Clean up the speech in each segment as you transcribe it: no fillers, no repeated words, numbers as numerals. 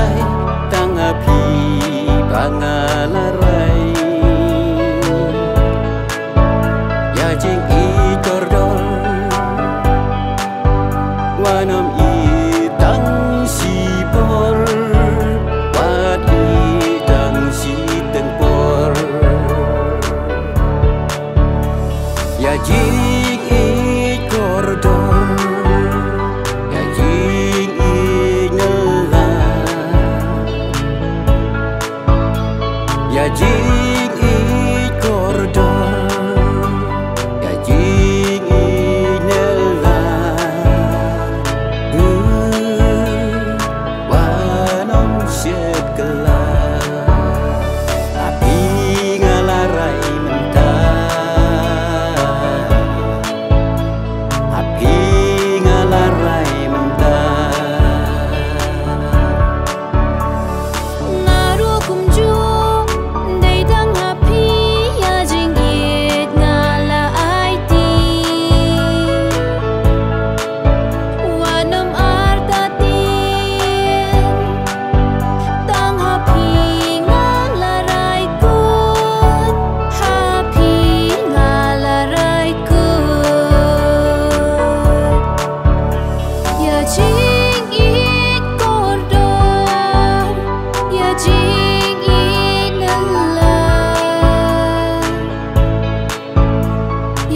ai tang api bangalarai ya jing I tordol wanam I tang si bol wat I tang si tempor ya jing I kordol ya jing I nela ya jing I kordol ya jing I nela wanom sekela api ngalarai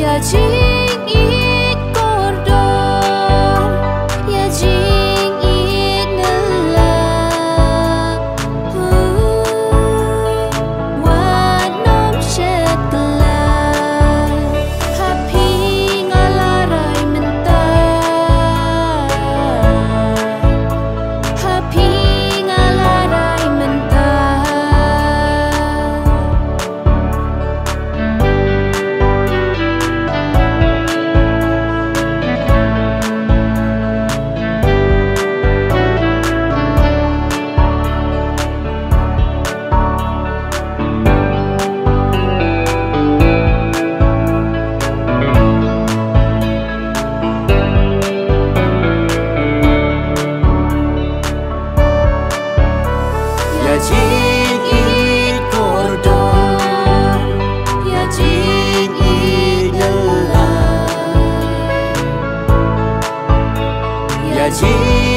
ya jing I kordon ya jing I nela wanom sekela happy ngalarai mentah happy ngalarai mentah ya jing I kordon ya jing I nela ya jing